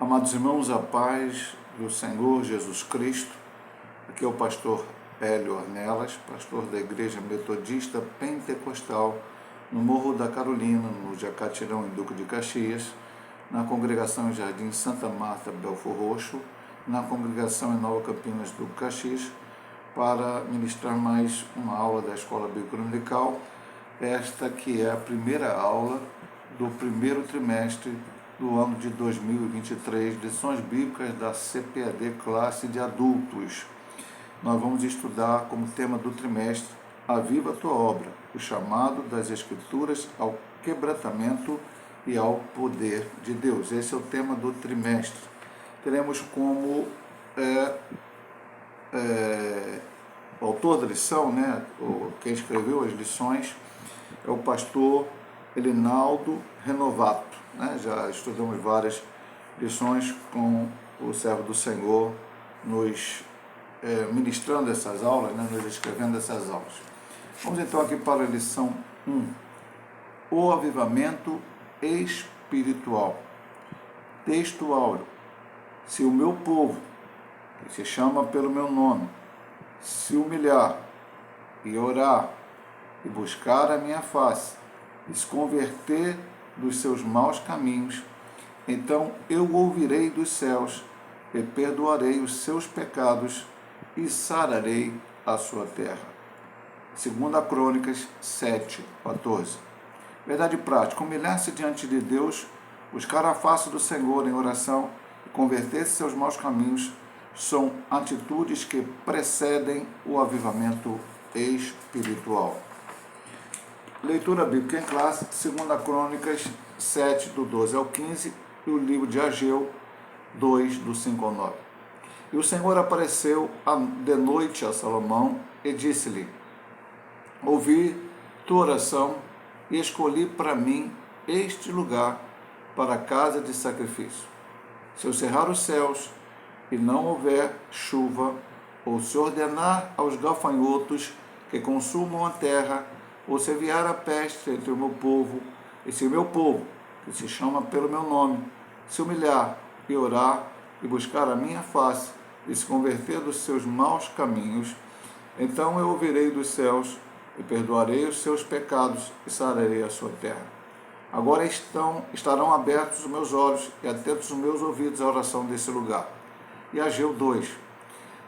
Amados irmãos, a paz do Senhor Jesus Cristo. Aqui é o pastor Hélio Ornelas, pastor da Igreja Metodista Pentecostal no Morro da Carolina, no Jacatirão, em Duque de Caxias, na congregação em Jardim Santa Marta, Belfor Roxo, na congregação em Nova Campinas do Caxias, para ministrar mais uma aula da Escola Bíblica Dominical, esta que é a primeira aula do primeiro trimestre do ano de 2023, lições bíblicas da CPAD Classe de Adultos. Nós vamos estudar como tema do trimestre Aviva a Tua Obra, o chamado das Escrituras ao quebrantamento e ao poder de Deus. Esse é o tema do trimestre. Teremos como o autor da lição, quem escreveu as lições, é o pastor Elinaldo Renovato. Já estudamos várias lições com o servo do Senhor, nos ministrando essas aulas, nos escrevendo essas aulas. Vamos então aqui para a lição 1. O avivamento espiritual. Texto áureo. Se o meu povo, que se chama pelo meu nome, se humilhar e orar e buscar a minha face e se converter dos seus maus caminhos, então eu ouvirei dos céus e perdoarei os seus pecados e sararei a sua terra. 2 Crônicas 7:14. Verdade prática: humilhar-se diante de Deus, buscar a face do Senhor em oração e converter-se seus maus caminhos são atitudes que precedem o avivamento espiritual. Leitura bíblica em classe, 2 Crônicas 7, do 12 ao 15, e o livro de Ageu 2, do 5 ao 9. E o Senhor apareceu de noite a Salomão e disse-lhe: ouvi tua oração e escolhi para mim este lugar para a casa de sacrifício. Se eu cerrar os céus e não houver chuva, ou se ordenar aos gafanhotos que consumam a terra, ou se enviar a peste entre o meu povo, e se o meu povo, que se chama pelo meu nome, se humilhar e orar e buscar a minha face e se converter dos seus maus caminhos, então eu ouvirei dos céus e perdoarei os seus pecados e sararei a sua terra. Agora estarão abertos os meus olhos e atentos os meus ouvidos à oração desse lugar. E Ageu 2.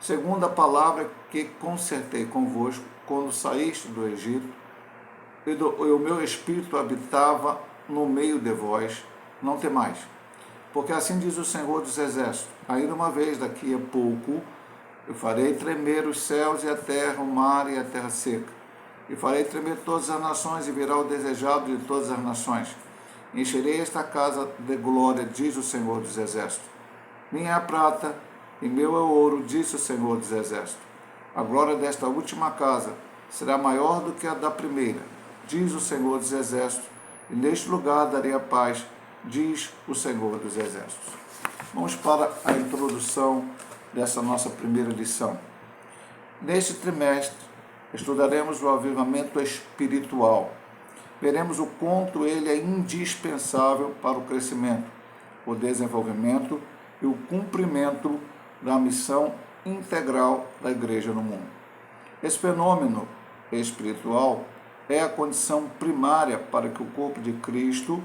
Segundo a palavra que concertei convosco quando saíste do Egito, e o meu espírito habitava no meio de vós, não temais. Porque assim diz o Senhor dos Exércitos: ainda uma vez daqui a pouco, eu farei tremer os céus e a terra, o mar e a terra seca. E farei tremer todas as nações, e virá o desejado de todas as nações. Encherei esta casa de glória, diz o Senhor dos Exércitos. Minha é a prata, e meu é o ouro, disse o Senhor dos Exércitos. A glória desta última casa será maior do que a da primeira, diz o Senhor dos Exércitos, e neste lugar darei a paz, diz o Senhor dos Exércitos. Vamos para a introdução dessa nossa primeira lição. Neste trimestre, estudaremos o avivamento espiritual. Veremos o quanto ele é indispensável para o crescimento, o desenvolvimento e o cumprimento da missão integral da Igreja no mundo. Esse fenômeno espiritual é a condição primária para que o corpo de Cristo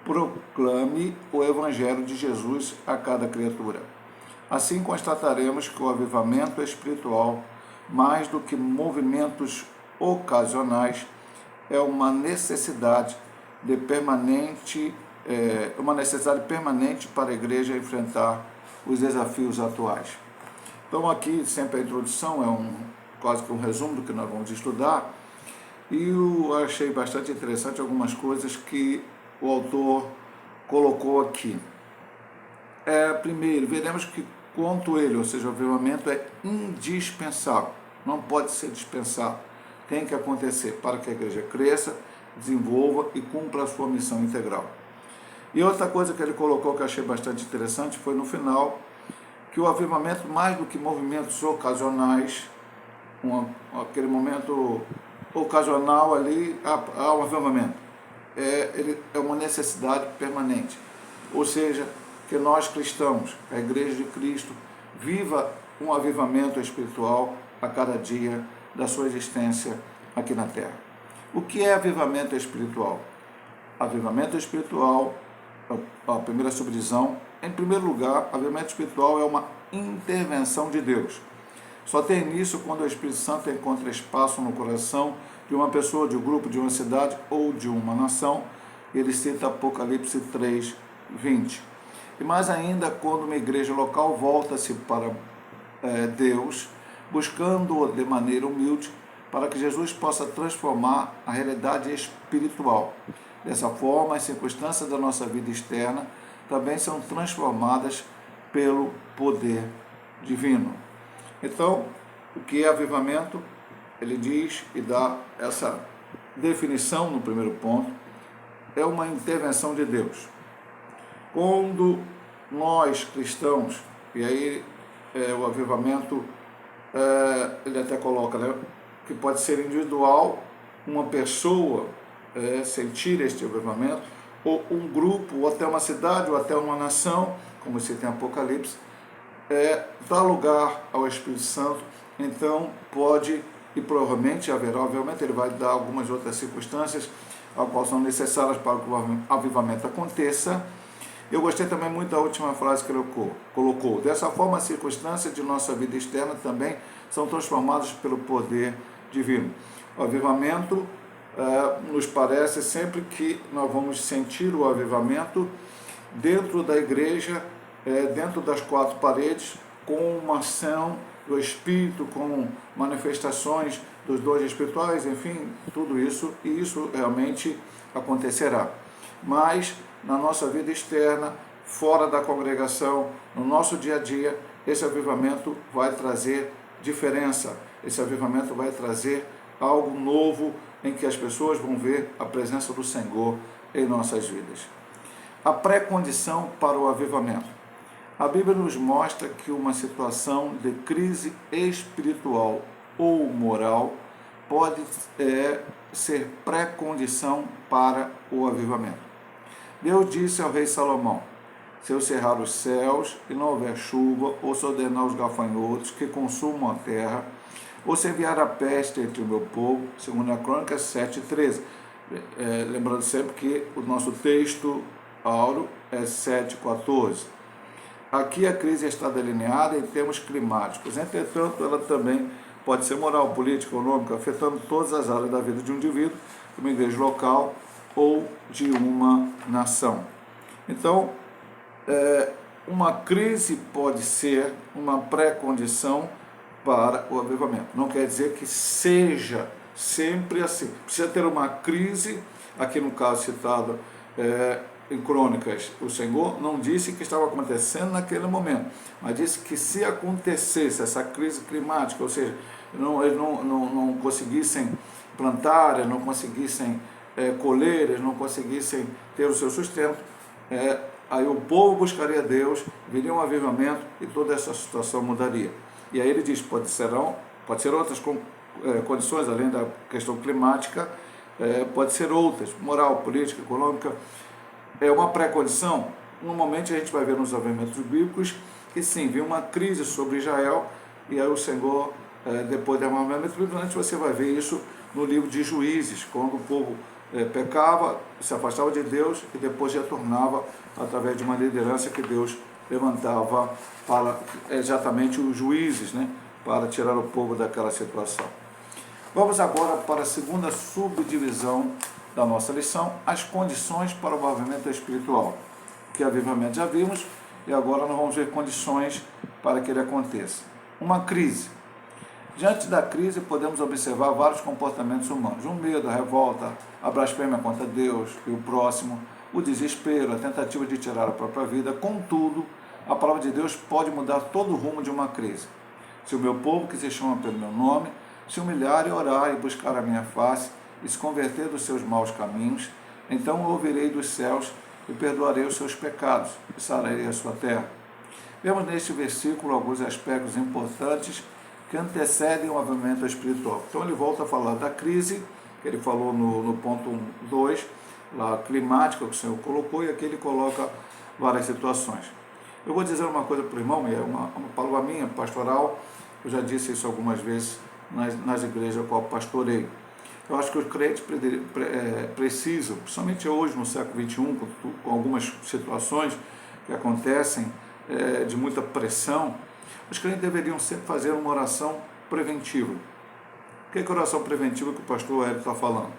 proclame o Evangelho de Jesus a cada criatura. Assim constataremos que o avivamento espiritual, mais do que movimentos ocasionais, é uma necessidade permanente para a igreja enfrentar os desafios atuais. Então aqui sempre a introdução é quase que um resumo do que nós vamos estudar, e eu achei bastante interessante algumas coisas que o autor colocou aqui. Primeiro, veremos que quanto ele, ou seja, o avivamento é indispensável, não pode ser dispensado, tem que acontecer para que a igreja cresça, desenvolva e cumpra a sua missão integral. E outra coisa que ele colocou que eu achei bastante interessante foi no final, que o avivamento, mais do que movimentos ocasionais, aquele momento ocasional ali, há um avivamento, ele é uma necessidade permanente. Ou seja, que nós cristãos, a Igreja de Cristo, viva um avivamento espiritual a cada dia da sua existência aqui na Terra. O que é avivamento espiritual? Avivamento espiritual, a primeira subdivisão, em primeiro lugar, avivamento espiritual é uma intervenção de Deus. Só tem início quando o Espírito Santo encontra espaço no coração de uma pessoa, de um grupo, de uma cidade ou de uma nação. Ele cita Apocalipse 3, 20. E mais ainda, quando uma igreja local volta-se para Deus, buscando-o de maneira humilde, para que Jesus possa transformar a realidade espiritual. Dessa forma, as circunstâncias da nossa vida externa também são transformadas pelo poder divino. Então, o que é avivamento? Ele diz e dá essa definição no primeiro ponto, é uma intervenção de Deus. Quando nós cristãos, e aí o avivamento, ele até coloca, né, que pode ser individual, uma pessoa sentir este avivamento, ou um grupo, ou até uma cidade, ou até uma nação, como se tem Apocalipse, dá lugar ao Espírito Santo. Então pode, e provavelmente haverá, obviamente ele vai dar algumas outras circunstâncias as quais são necessárias para que o avivamento aconteça. Eu gostei também muito da última frase que ele colocou. Dessa forma, as circunstâncias de nossa vida externa também são transformadas pelo poder divino. O avivamento nos parece sempre que nós vamos sentir o avivamento dentro da igreja, dentro das quatro paredes, com uma ação do Espírito, com manifestações dos dons espirituais, enfim, tudo isso, e isso realmente acontecerá. Mas na nossa vida externa, fora da congregação, no nosso dia a dia, esse avivamento vai trazer diferença, esse avivamento vai trazer algo novo em que as pessoas vão ver a presença do Senhor em nossas vidas. A pré-condição para o avivamento. A Bíblia nos mostra que uma situação de crise espiritual ou moral pode ser pré-condição para o avivamento. Deus disse ao rei Salomão: se eu cerrar os céus e não houver chuva, ou se ordenar os gafanhotos que consumam a terra, ou se enviar a peste entre o meu povo, segundo a Crônicas 7:13. Lembrando sempre que o nosso texto áureo é 7:14. Aqui a crise está delineada em termos climáticos, entretanto ela também pode ser moral, política, econômica, afetando todas as áreas da vida de um indivíduo, de uma igreja local ou de uma nação. Então, uma crise pode ser uma pré-condição para o avivamento. Não quer dizer que seja sempre assim. Precisa ter uma crise, aqui no caso citado em Crônicas, o Senhor não disse que estava acontecendo naquele momento, mas disse que se acontecesse essa crise climática, ou seja, eles não conseguissem plantar, eles não conseguissem colher, eles não conseguissem ter o seu sustento, aí o povo buscaria Deus, viria um avivamento e toda essa situação mudaria. E aí ele diz, pode ser outras condições, além da questão climática, pode ser outras, moral, política, econômica. É uma pré-condição. Normalmente a gente vai ver nos avivamentos bíblicos que sim, viu uma crise sobre Israel, e aí o Senhor, depois do avivamento bíblico, antes você vai ver isso no livro de Juízes, quando o povo pecava, se afastava de Deus e depois retornava através de uma liderança que Deus levantava para exatamente os juízes, né, para tirar o povo daquela situação. Vamos agora para a segunda subdivisão da nossa lição, as condições para o avivamento espiritual. Que avivamento já vimos, e agora nós vamos ver condições para que ele aconteça. Uma crise. Diante da crise, podemos observar vários comportamentos humanos: o medo, a revolta, a blasfêmia contra Deus e o próximo, o desespero, a tentativa de tirar a própria vida. Contudo, a palavra de Deus pode mudar todo o rumo de uma crise. Se o meu povo, que se chama pelo meu nome, se humilhar e orar e buscar a minha face, e se converter dos seus maus caminhos, então eu ouvirei dos céus e perdoarei os seus pecados e sararei a sua terra. Vemos neste versículo alguns aspectos importantes que antecedem o avivamento espiritual. Então ele volta a falar da crise, que ele falou no ponto 2, lá climática, que o Senhor colocou, e aqui ele coloca várias situações. Eu vou dizer uma coisa para o irmão, e é uma palavra minha, pastoral, eu já disse isso algumas vezes nas igrejas a qual pastorei. Eu acho que os crentes precisam, principalmente hoje no século XXI, com algumas situações que acontecem de muita pressão, os crentes deveriam sempre fazer uma oração preventiva. O que é a oração preventiva que o pastor Hélio está falando?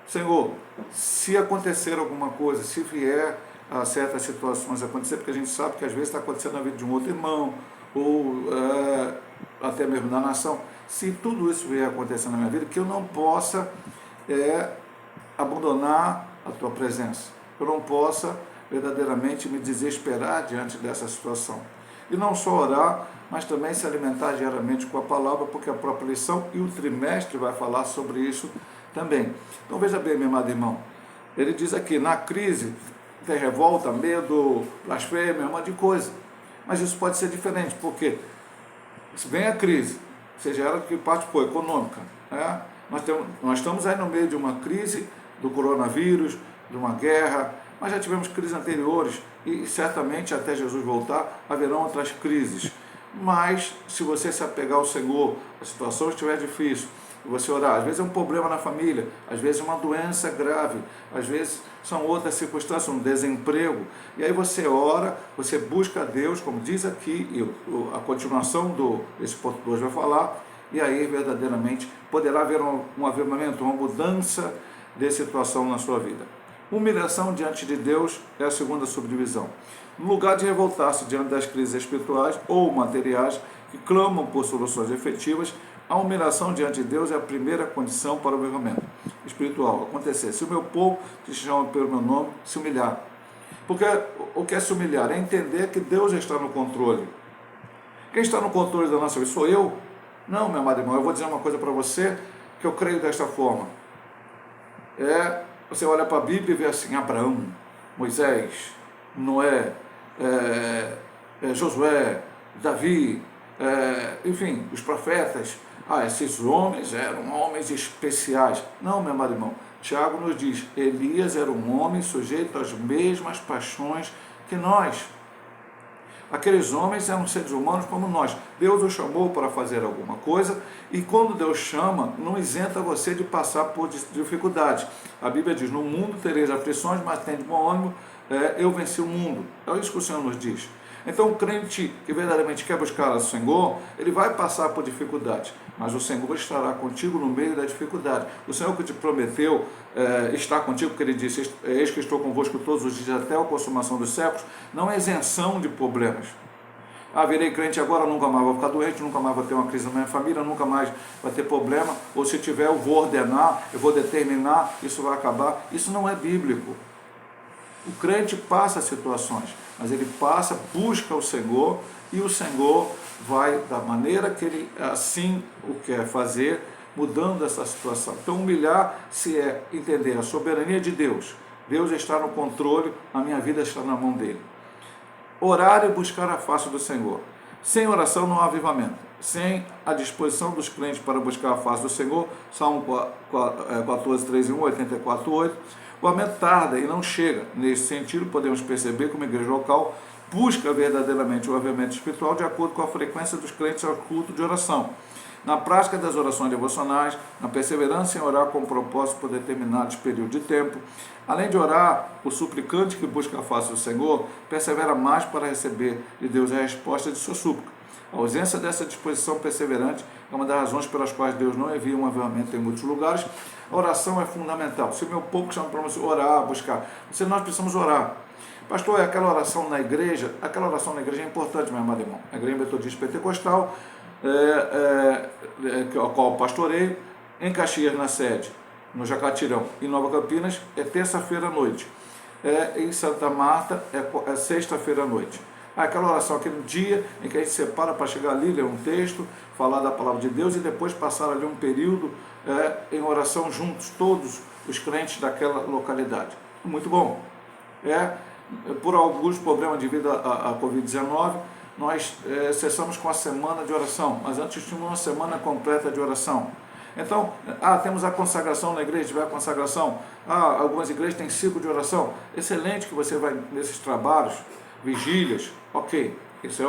Senhor, se acontecer alguma coisa, se vier a certas situações acontecer, porque a gente sabe que às vezes está acontecendo na vida de um outro irmão, ou até mesmo na nação, se tudo isso vier a acontecer na minha vida, que eu não possa abandonar a tua presença, que eu não possa verdadeiramente me desesperar diante dessa situação. E não só orar, mas também se alimentar diariamente com a palavra, porque a própria lição e o trimestre vai falar sobre isso também. Então veja bem, meu amado irmão, ele diz aqui, na crise tem revolta, medo, blasfêmia, uma de coisa. Mas isso pode ser diferente, porque se vem a crise, seja ela que parte for econômica, nós estamos aí no meio de uma crise do coronavírus, de uma guerra, mas já tivemos crises anteriores e certamente até Jesus voltar haverão outras crises. Mas se você se apegar ao Senhor, a situação estiver difícil, você orar, às vezes é um problema na família, às vezes é uma doença grave, às vezes são outras circunstâncias, um desemprego, e aí você ora, você busca a Deus, como diz aqui, e a continuação desse ponto 2 vai falar, e aí verdadeiramente poderá haver um avivamento, uma mudança de situação na sua vida. Humilhação diante de Deus é a segunda subdivisão. No lugar de revoltar-se diante das crises espirituais ou materiais que clamam por soluções efetivas, a humilhação diante de Deus é a primeira condição para o avivamento espiritual acontecer. Se o meu povo, que se chama pelo meu nome, se humilhar. Porque o que é se humilhar? É entender que Deus está no controle. Quem está no controle da nossa vida? Sou eu? Não, meu amado irmão, eu vou dizer uma coisa para você que eu creio desta forma. Você olha para a Bíblia e vê assim, Abraão, Moisés, Noé, Josué, Davi, enfim, os profetas. Esses homens eram homens especiais. Não, meu amado irmão, Tiago nos diz, Elias era um homem sujeito às mesmas paixões que nós. Aqueles homens eram seres humanos como nós. Deus os chamou para fazer alguma coisa e quando Deus chama, não isenta você de passar por dificuldades. A Bíblia diz, no mundo tereis aflições, mas tende bom ânimo, eu venci o mundo. É isso que o Senhor nos diz. Então o crente que verdadeiramente quer buscar o Senhor, ele vai passar por dificuldades, mas o Senhor estará contigo no meio da dificuldade. O Senhor que te prometeu estar contigo, porque ele disse, eis que estou convosco todos os dias até a consumação dos séculos, não é isenção de problemas. Virei crente agora, nunca mais vou ficar doente, nunca mais vou ter uma crise na minha família, nunca mais vai ter problema, ou se tiver eu vou ordenar, eu vou determinar, isso vai acabar. Isso não é bíblico. O crente passa situações, mas ele passa, busca o Senhor, e o Senhor vai, da maneira que ele assim o quer fazer, mudando essa situação. Então humilhar-se é entender a soberania de Deus. Deus está no controle, a minha vida está na mão dele. Orar e buscar a face do Senhor. Sem oração não há avivamento. Sem a disposição dos crentes para buscar a face do Senhor, Salmo 14, 3 e 1, 84, 8, o aumento tarda e não chega. Nesse sentido, podemos perceber que uma igreja local busca verdadeiramente o avivamento espiritual de acordo com a frequência dos crentes ao culto de oração. Na prática das orações devocionais, na perseverança em orar com propósito por determinados períodos de tempo. Além de orar, o suplicante que busca a face do Senhor persevera mais para receber de Deus a resposta de sua súplica. A ausência dessa disposição perseverante é uma das razões pelas quais Deus não envia um avivamento em muitos lugares. A oração é fundamental. Se o meu povo chama para você orar, buscar, nós precisamos orar. Pastor, aquela oração na igreja é importante, meu amado irmão. A igreja metodista pentecostal, a qual eu pastorei, em Caxias, na sede, no Jacatirão, em Nova Campinas, é terça-feira à noite. Em Santa Marta, é sexta-feira à noite. Aquela oração, aquele dia em que a gente separa para chegar ali, ler um texto, falar da palavra de Deus e depois passar ali um período em oração juntos, todos os crentes daquela localidade. Muito bom. Por alguns problemas devido à Covid-19, nós cessamos com a semana de oração, mas antes tínhamos uma semana completa de oração. Então, temos a consagração na igreja, tiver a consagração. Algumas igrejas têm ciclo de oração. Excelente que você vai nesses trabalhos, vigílias, ok. Isso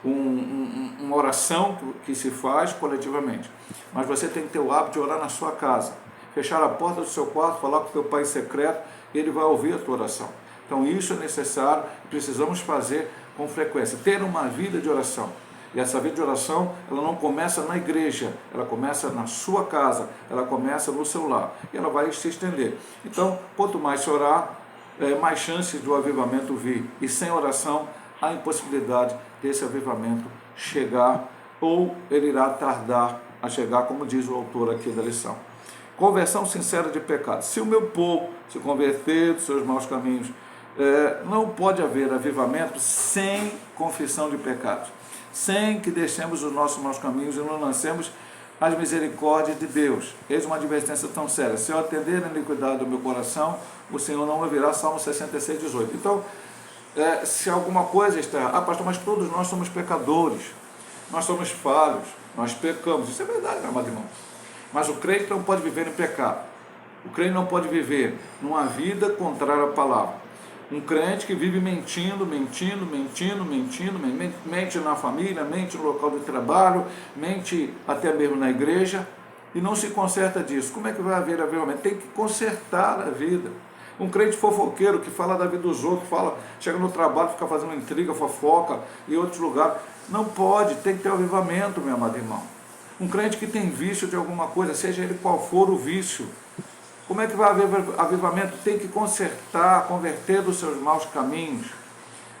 uma oração que se faz coletivamente. Mas você tem que ter o hábito de orar na sua casa. Fechar a porta do seu quarto, falar com o teu pai em secreto, e ele vai ouvir a tua oração. Então isso é necessário, precisamos fazer com frequência. Ter uma vida de oração. E essa vida de oração, ela não começa na igreja, ela começa na sua casa, ela começa no seu lar. E ela vai se estender. Então, quanto mais se orar, mais chances do avivamento vir. E sem oração, há impossibilidade desse avivamento chegar, ou ele irá tardar a chegar, como diz o autor aqui da lição. Conversão sincera de pecado. Se o meu povo se converter dos seus maus caminhos, não pode haver avivamento sem confissão de pecados, sem que deixemos os nossos maus caminhos e não lancemos as misericórdias de Deus. Eis uma advertência tão séria: se eu atender a iniquidade do meu coração, o Senhor não ouvirá. Salmo 66, 18. Então, se alguma coisa está... pastor, mas todos nós somos pecadores, nós somos falhos, nós pecamos. Isso é verdade, meu amado irmão. Mas o crente não pode viver em pecado. O crente não pode viver numa vida contrária à palavra. Um crente que vive mentindo, mente na família, mente no local de trabalho, mente até mesmo na igreja, e não se conserta disso. Como é que vai haver avivamento? Tem que consertar a vida. Um crente fofoqueiro que fala da vida dos outros, chega no trabalho, fica fazendo intriga, fofoca em outros lugares. Não pode, tem que ter avivamento, meu amado irmão. Um crente que tem vício de alguma coisa, seja ele qual for o vício, como é que vai haver avivamento? Tem que consertar, converter dos seus maus caminhos.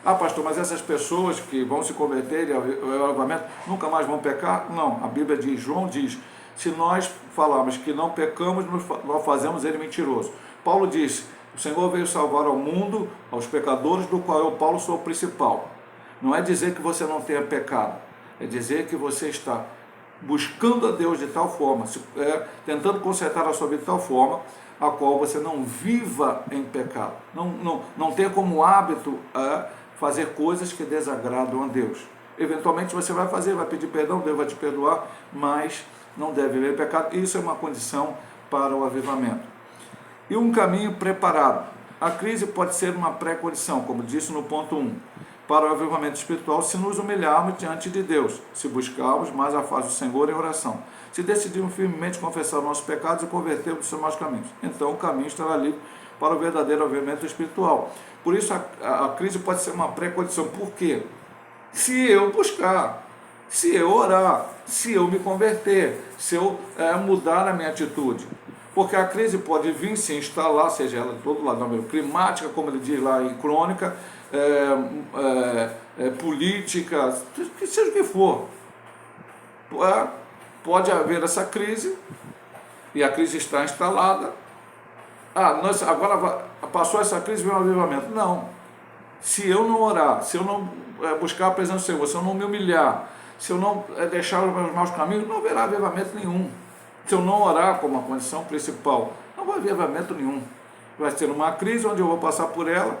Pastor, mas essas pessoas que vão se converter e o avivamento nunca mais vão pecar? Não, a Bíblia diz, João diz, se nós falarmos que não pecamos, nós fazemos ele mentiroso. Paulo disse, o Senhor veio salvar ao mundo, aos pecadores, do qual eu, Paulo, sou o principal. Não é dizer que você não tenha pecado, é dizer que você está buscando a Deus de tal forma, tentando consertar a sua vida de tal forma, a qual você não viva em pecado, não tenha como hábito fazer coisas que desagradam a Deus. Eventualmente você vai fazer, vai pedir perdão, Deus vai te perdoar, mas não deve viver em pecado. Isso é uma condição para o avivamento. E um caminho preparado. A crise pode ser uma pré-condição, como disse no ponto 1, para o avivamento espiritual, se nos humilharmos diante de Deus, se buscarmos mais a face do Senhor em oração, se decidirmos firmemente confessar nossos pecados e convertermos dos seus maus caminhos. Então o caminho estará livre para o verdadeiro avivamento espiritual. Por isso a crise pode ser uma pré-condição. Por quê? Se eu buscar, se eu orar, se eu me converter, se eu mudar a minha atitude. Porque a crise pode vir se instalar, seja ela de todo lado, climática, como ele diz lá em Crônica, política, que seja o que for. Pode haver essa crise, e a crise está instalada. Agora passou essa crise, vem um avivamento. Não. Se eu não orar, se eu não buscar a presença do Senhor, se eu não me humilhar, se eu não deixar os meus maus caminhos, não haverá avivamento nenhum. Se eu não orar como a condição principal, não vai haver avivamento nenhum. Vai ser uma crise onde eu vou passar por ela.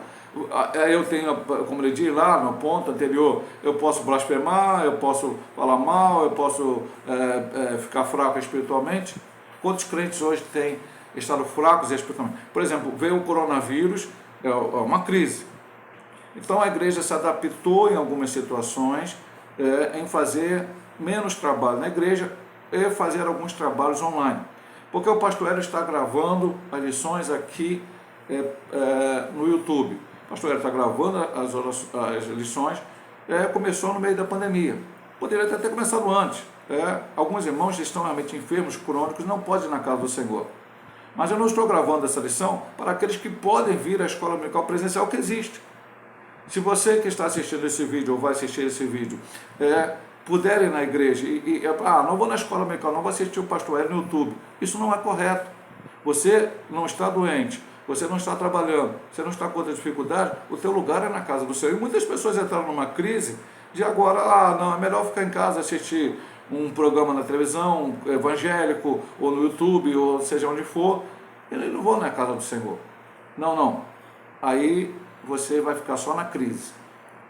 Eu tenho, como ele diz lá no ponto anterior, eu posso blasfemar, eu posso falar mal, eu posso ficar fraco espiritualmente. Quantos crentes hoje têm estado fracos espiritualmente? Por exemplo, veio o coronavírus, é uma crise. Então a igreja se adaptou em algumas situações em fazer menos trabalho na igreja e fazer alguns trabalhos online. Porque o pastor Hélio está gravando as lições aqui no YouTube. O pastor Hélio está gravando as lições, começou no meio da pandemia. Poderia até ter começado antes. Alguns irmãos estão realmente enfermos, crônicos, não podem ir na casa do Senhor. Mas eu não estou gravando essa lição para aqueles que podem vir à escola dominical presencial que existe. Se você que está assistindo esse vídeo ou vai assistir esse vídeo, puder ir na igreja não vou na escola dominical, não vou assistir o pastor Hélio no YouTube. Isso não é correto. Você não está doente, você não está trabalhando, você não está com outra dificuldade, o teu lugar é na casa do Senhor. E muitas pessoas entraram numa crise de agora, não, é melhor ficar em casa, assistir um programa na televisão, evangélico, ou no YouTube, ou seja onde for. Eu não vou na casa do Senhor. Não. Aí você vai ficar só na crise.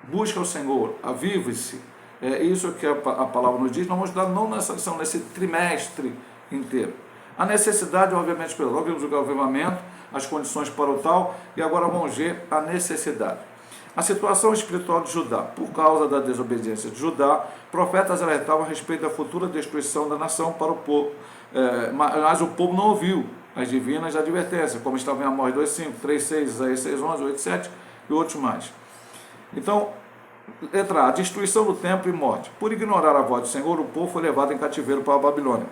Busca o Senhor, avive-se, É isso que a palavra nos diz. Nós vamos estudar não nessa lição, nesse trimestre inteiro. A necessidade, obviamente, espiritual. Vimos o avivamento, as condições para o tal, e agora vamos ver a necessidade. A situação espiritual de Judá. Por causa da desobediência de Judá, profetas alertavam a respeito da futura destruição da nação para o povo, mas o povo não ouviu as divinas advertências, como estavam em Amós 2:5, 3:6, Isaías 6:11, 8:7 e outros mais. Então, letra A, destruição do templo e morte. Por ignorar a voz do Senhor, o povo foi levado em cativeiro para a Babilônia.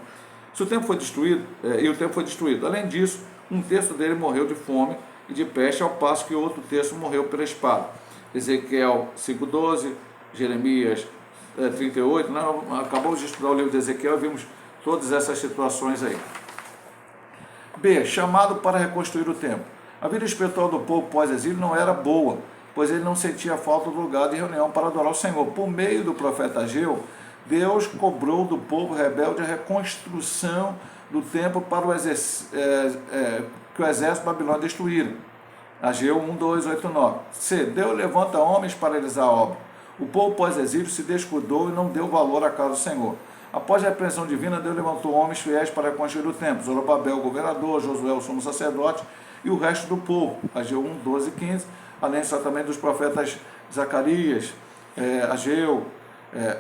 Se o templo foi destruído, o templo foi destruído. Além disso, um terço dele morreu de fome e de peste, ao passo que outro terço morreu pela espada. Ezequiel 5:12, Jeremias 38, acabamos de estudar o livro de Ezequiel e vimos todas essas situações aí. B, chamado para reconstruir o templo. A vida espiritual do povo pós-exílio não era boa, pois ele não sentia falta do lugar de reunião para adorar o Senhor. Por meio do profeta Ageu, Deus cobrou do povo rebelde a reconstrução do templo para que o exército babilônico destruíra. Ageu 1:2, 8, 9. C. Deus levanta homens para realizar a obra. O povo pós-exílio se descuidou e não deu valor à casa do Senhor. Após a repreensão divina, Deus levantou homens fiéis para reconstruir o templo. Zorobabel, o governador, Josué, o sumo sacerdote e o resto do povo. Ageu 1:12 e 15. Além também dos profetas Zacarias, Ageu.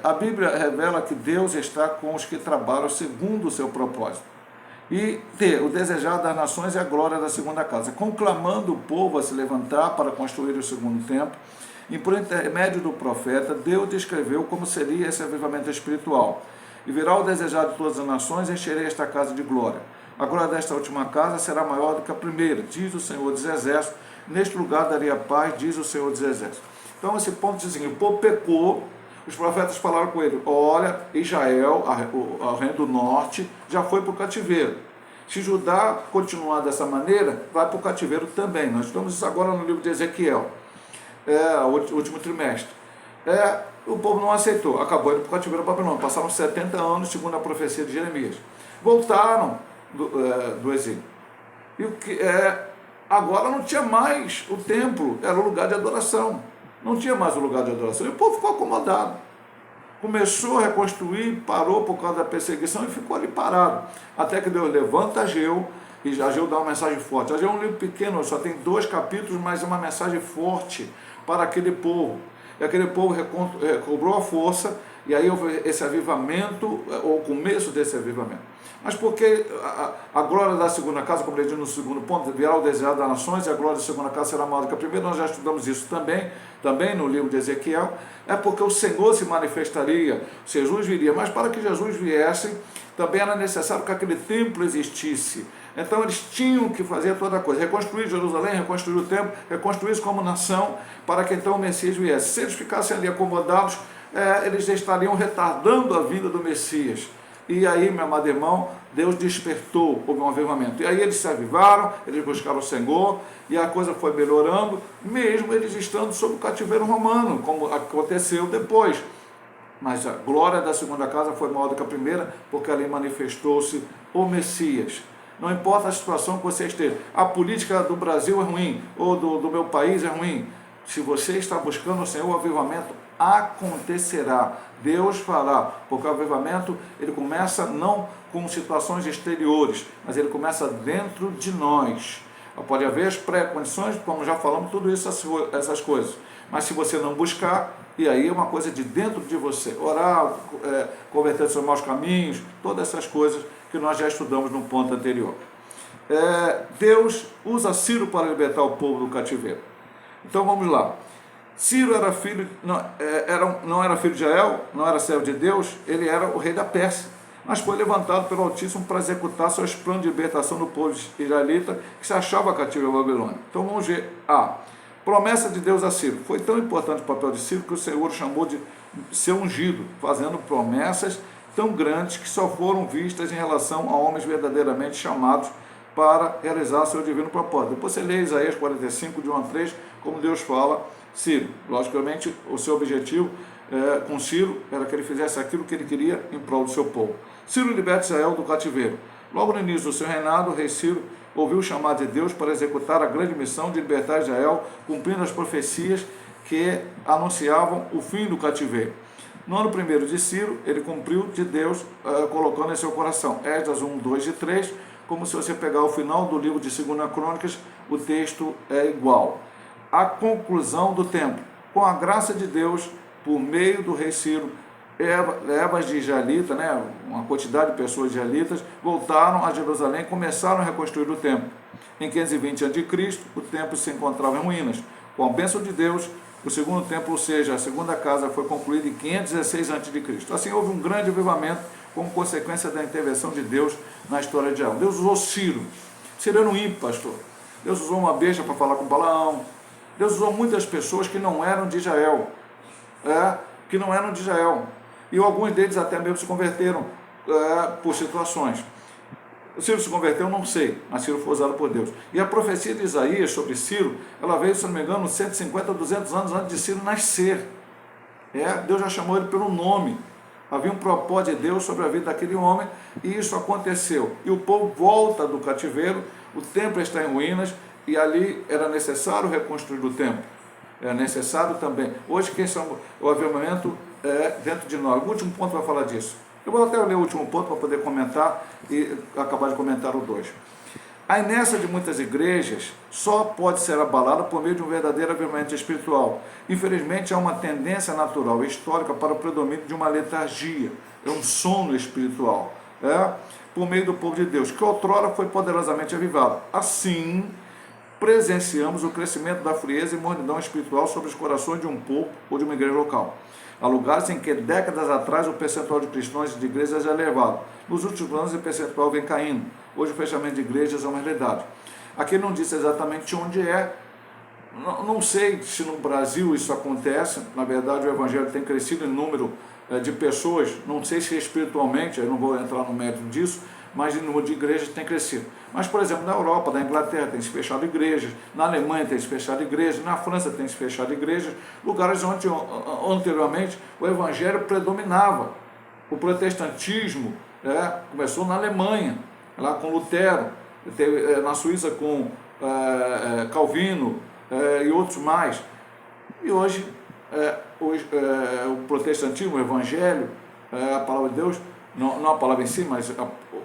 A Bíblia revela que Deus está com os que trabalham segundo o seu propósito. E T, o desejar das nações e a glória da segunda casa, conclamando o povo a se levantar para construir o segundo templo, e por intermédio do profeta, Deus descreveu como seria esse avivamento espiritual. E virá o desejar de todas as nações, encherei esta casa de glória. A glória desta última casa será maior do que a primeira, diz o Senhor dos Exércitos, neste lugar daria paz, diz o Senhor dos Exércitos. Então esse ponto diz assim, o povo pecou, os profetas falaram com ele, olha, Israel, o reino do norte, já foi para o cativeiro. Se Judá continuar dessa maneira, vai para o cativeiro também. Nós estamos isso agora no livro de Ezequiel, o último trimestre. O povo não aceitou, acabou indo para o cativeiro babilônico. Passaram 70 anos, segundo a profecia de Jeremias. Voltaram do exílio. E agora não tinha mais o templo, era o lugar de adoração. Não tinha mais o lugar de adoração. E o povo ficou acomodado. Começou a reconstruir, parou por causa da perseguição e ficou ali parado. Até que Deus levanta Ageu, e Ageu dá uma mensagem forte. Ageu é um livro pequeno, só tem 2 capítulos, mas é uma mensagem forte para aquele povo. E aquele povo recobrou a força, e aí houve esse avivamento, ou o começo desse avivamento. Mas porque a glória da segunda casa, como ele diz no segundo ponto, virá o desejo das nações, e a glória da segunda casa será maior do que a primeira. Nós já estudamos isso também no livro de Ezequiel. É porque o Senhor se manifestaria, Jesus viria. Mas para que Jesus viesse, também era necessário que aquele templo existisse. Então eles tinham que fazer toda a coisa, reconstruir Jerusalém, reconstruir o templo, reconstruir isso como nação, para que então o Messias viesse. Se eles ficassem ali acomodados, eles estariam retardando a vinda do Messias. E aí, meu amado irmão, Deus despertou, houve um avivamento. E aí eles se avivaram, eles buscaram o Senhor, e a coisa foi melhorando, mesmo eles estando sob o cativeiro romano, como aconteceu depois. Mas a glória da segunda casa foi maior do que a primeira, porque ali manifestou-se o Messias. Não importa a situação que você esteja, a política do Brasil é ruim, ou do meu país é ruim. Se você está buscando o Senhor, o avivamento acontecerá. Deus fará, porque o avivamento ele começa não com situações exteriores, mas ele começa dentro de nós. Pode haver as pré-condições, como já falamos, tudo isso, essas coisas. Mas se você não buscar, e aí é uma coisa de dentro de você. Orar, converter os seus maus caminhos, todas essas coisas que nós já estudamos no ponto anterior. Deus usa Ciro para libertar o povo do cativeiro. Então vamos lá. Ciro era filho, não era filho de Jael, não era servo de Deus, ele era o rei da Pérsia, mas foi levantado pelo Altíssimo para executar seus planos de libertação do povo israelita que se achava cativo em Babilônia. Então vamos ver a promessa de Deus a Ciro. Foi tão importante o papel de Ciro que o Senhor chamou de ser ungido, fazendo promessas tão grandes que só foram vistas em relação a homens verdadeiramente chamados para realizar seu divino propósito. Depois você lê Isaías 45, de 1 a 3, como Deus fala Ciro. Logicamente, o seu objetivo com Ciro era que ele fizesse aquilo que ele queria em prol do seu povo. Ciro liberta Israel do cativeiro. Logo no início do seu reinado, o rei Ciro ouviu o chamado de Deus para executar a grande missão de libertar Israel, cumprindo as profecias que anunciavam o fim do cativeiro. No ano primeiro de Ciro, ele cumpriu de Deus, colocando em seu coração. Esdras 1, 2 e 3, como se você pegar o final do livro de 2 Crônicas, o texto é igual. A conclusão do tempo. Com a graça de Deus, por meio do rei Ciro, levas de israelitas, né, uma quantidade de pessoas israelitas, voltaram a Jerusalém e começaram a reconstruir o templo. Em 520 a.C., o templo se encontrava em ruínas. Com a bênção de Deus, o segundo templo, ou seja, a segunda casa, foi concluída em 516 a.C. Assim, houve um grande avivamento como consequência da intervenção de Deus na história de Israel. Deus usou Ciro. Ciro era um ímpio, pastor. Deus usou uma besta para falar com Balaão. Deus usou muitas pessoas que não eram de Israel. E alguns deles até mesmo se converteram por situações. Ciro se converteu, não sei, mas Ciro foi usado por Deus. E a profecia de Isaías sobre Ciro, ela veio, se não me engano, 150 a 200 anos antes de Ciro nascer. Deus já chamou ele pelo nome. Havia um propósito de Deus sobre a vida daquele homem, e isso aconteceu. E o povo volta do cativeiro, o templo está em ruínas, e ali era necessário reconstruir o templo. É necessário também. Hoje, o avivamento dentro de nós. O último ponto vai falar disso. Eu vou até ler o último ponto para poder comentar e acabar de comentar o 2. A inércia de muitas igrejas só pode ser abalada por meio de um verdadeiro avivamento espiritual. Infelizmente, há uma tendência natural e histórica para o predomínio de uma letargia, um sono espiritual, por meio do povo de Deus, que outrora foi poderosamente avivado. Assim, presenciamos o crescimento da frieza e mornidão espiritual sobre os corações de um povo ou de uma igreja local. Há lugares em que décadas atrás o percentual de cristãos e de igrejas é elevado. Nos últimos anos o percentual vem caindo. Hoje o fechamento de igrejas é uma realidade. Aqui não disse exatamente onde é. Não sei se no Brasil isso acontece. Na verdade o evangelho tem crescido em número de pessoas. Não sei se espiritualmente, eu não vou entrar no mérito disso, mas em número de igrejas tem crescido. Mas, por exemplo, na Europa, na Inglaterra tem se fechado igrejas, na Alemanha tem se fechado igrejas, na França tem se fechado igrejas, lugares onde anteriormente o evangelho predominava. O protestantismo começou na Alemanha, lá com Lutero, na Suíça com Calvino e outros mais. E hoje o protestantismo, o evangelho, a palavra de Deus, não a palavra em si, mas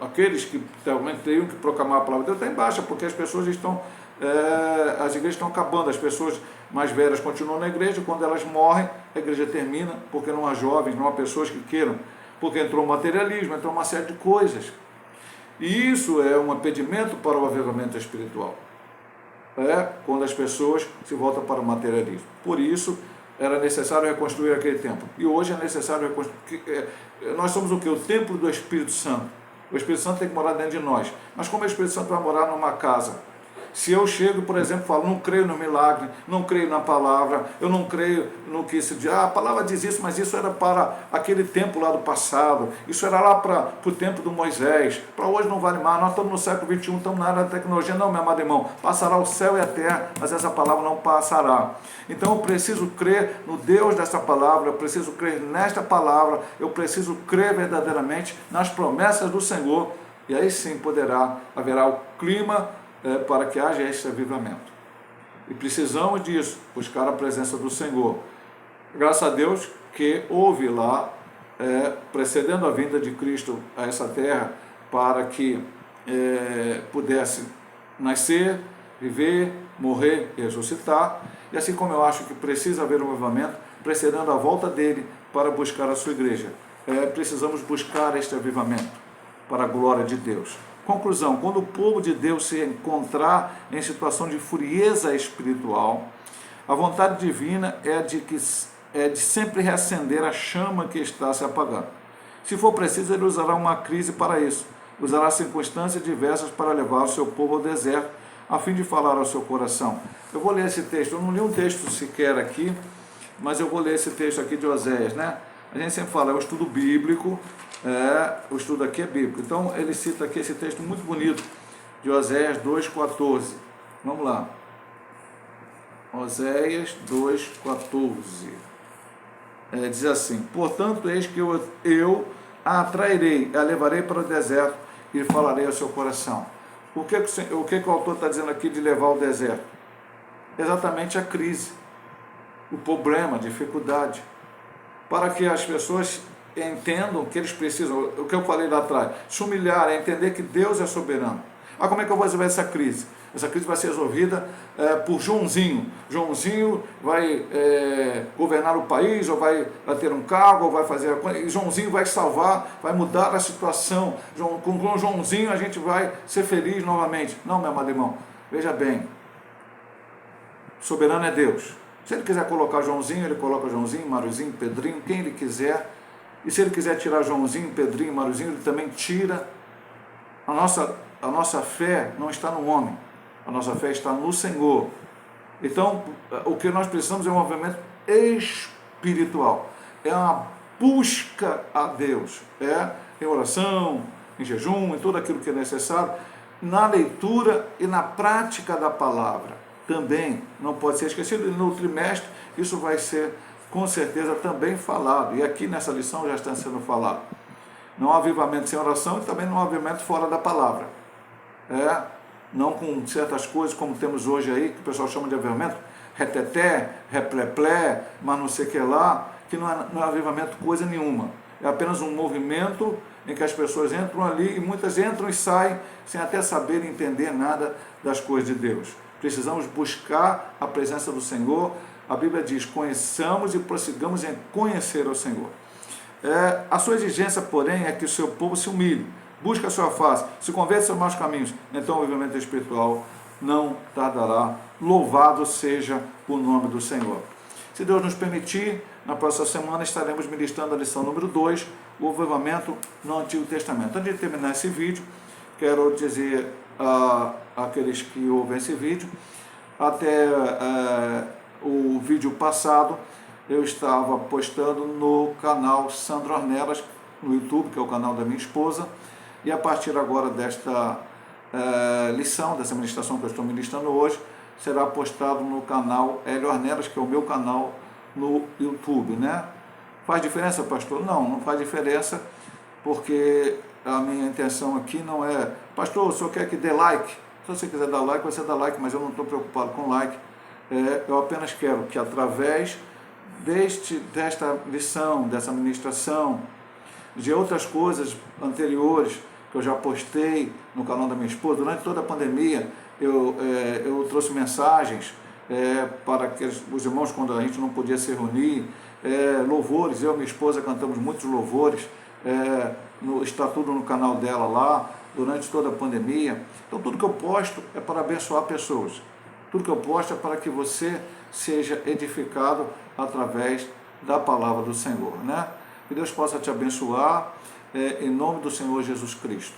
aqueles que realmente teriam que proclamar a palavra de Deus, está em baixa, porque as pessoas estão, as igrejas estão acabando, as pessoas mais velhas continuam na igreja, quando elas morrem, a igreja termina, porque não há jovens, não há pessoas que queiram, porque entrou o materialismo, entrou uma série de coisas. E isso é um impedimento para o avivamento espiritual. Quando as pessoas se voltam para o materialismo. Por isso, era necessário reconstruir aquele templo. E hoje é necessário reconstruir. Nós somos o quê? O templo do Espírito Santo. O Espírito Santo tem que morar dentro de nós. Mas como o Espírito Santo vai morar numa casa? Se eu chego, por exemplo, e falo, não creio no milagre, não creio na palavra, eu não creio no que se diz, a palavra diz isso, mas isso era para aquele tempo lá do passado, isso era lá para o tempo do Moisés, para hoje não vale mais, nós estamos no século XXI, estamos na área da tecnologia, não, meu amado irmão, passará o céu e a terra, mas essa palavra não passará. Então eu preciso crer no Deus dessa palavra, eu preciso crer nesta palavra, eu preciso crer verdadeiramente nas promessas do Senhor, e aí sim haverá o clima para que haja esse avivamento. E precisamos disso, buscar a presença do Senhor. Graças a Deus que houve lá, precedendo a vinda de Cristo a essa terra, para que pudesse nascer, viver, morrer e ressuscitar. E assim como eu acho que precisa haver um avivamento, precedendo a volta dele para buscar a sua igreja. Precisamos buscar este avivamento para a glória de Deus. Conclusão, quando o povo de Deus se encontrar em situação de frieza espiritual, a vontade divina é de sempre reacender a chama que está se apagando. Se for preciso, ele usará uma crise para isso, usará circunstâncias diversas para levar o seu povo ao deserto, a fim de falar ao seu coração. Eu vou ler esse texto, eu não li um texto sequer aqui, mas eu vou ler esse texto aqui de Oséias, né? A gente sempre fala, é um estudo bíblico, o estudo aqui é bíblico. Então ele cita aqui esse texto muito bonito de Oséias 2,14. Vamos lá. Oséias 2,14. Diz assim: portanto, eis que eu a atrairei, a levarei para o deserto e falarei ao seu coração. O que o autor está dizendo aqui de levar ao deserto? Exatamente a crise, o problema, a dificuldade. para que as pessoas entendam que eles precisam, o que eu falei lá atrás, se humilhar, é entender que Deus é soberano. Ah, como é que eu vou resolver essa crise? Essa crise vai ser resolvida por Joãozinho. Joãozinho vai governar o país, ou vai ter um cargo, ou vai fazer a coisa, e Joãozinho vai salvar, vai mudar a situação. Com Joãozinho a gente vai ser feliz novamente. Não, meu amado irmão, veja bem, soberano é Deus. Se ele quiser colocar Joãozinho, ele coloca Joãozinho, Maruzinho, Pedrinho, quem ele quiser. E se ele quiser tirar Joãozinho, Pedrinho, Maruzinho, ele também tira. A nossa fé não está no homem, a nossa fé está no Senhor. Então, o que nós precisamos é um movimento espiritual, é uma busca a Deus, em oração, em jejum, em tudo aquilo que é necessário, na leitura e na prática da palavra. Também não pode ser esquecido, e no trimestre isso vai ser com certeza também falado, e aqui nessa lição já está sendo falado. Não há avivamento sem oração e também não há avivamento fora da palavra. Não com certas coisas como temos hoje aí, que o pessoal chama de avivamento, reteté, repleplé, mas não sei o que lá, que não é avivamento coisa nenhuma. É apenas um movimento em que as pessoas entram ali e muitas entram e saem sem até saber entender nada das coisas de Deus. Precisamos buscar a presença do Senhor. A Bíblia diz, conheçamos e prossigamos em conhecer o Senhor. A sua exigência, porém, é que o seu povo se humilhe, busque a sua face, se converta aos maus caminhos, então o movimento espiritual não tardará. Louvado seja o nome do Senhor. Se Deus nos permitir, na próxima semana estaremos ministrando a lição número 2, o avivamento no Antigo Testamento. Antes de terminar esse vídeo, quero dizer àqueles que ouvem esse vídeo, até o vídeo passado, eu estava postando no canal Sandro Ornelas, no YouTube, que é o canal da minha esposa, e a partir agora desta lição, dessa ministração que eu estou ministrando hoje, será postado no canal Hélio Ornelas, que é o meu canal no YouTube, né? Faz diferença, pastor? Não faz diferença, porque a minha intenção aqui não é, pastor, o senhor quer que dê like? Se você quiser dar like, você dá like, mas eu não estou preocupado com like. Eu apenas quero que através desta lição, dessa ministração, de outras coisas anteriores que eu já postei no canal da minha esposa, durante toda a pandemia, eu trouxe mensagens para os irmãos quando a gente não podia se reunir, louvores, eu e minha esposa cantamos muitos louvores, está tudo no canal dela lá, durante toda a pandemia. Então tudo que eu posto é para abençoar pessoas, tudo que eu posto é para que você seja edificado através da palavra do Senhor, né? Que Deus possa te abençoar, em nome do Senhor Jesus Cristo.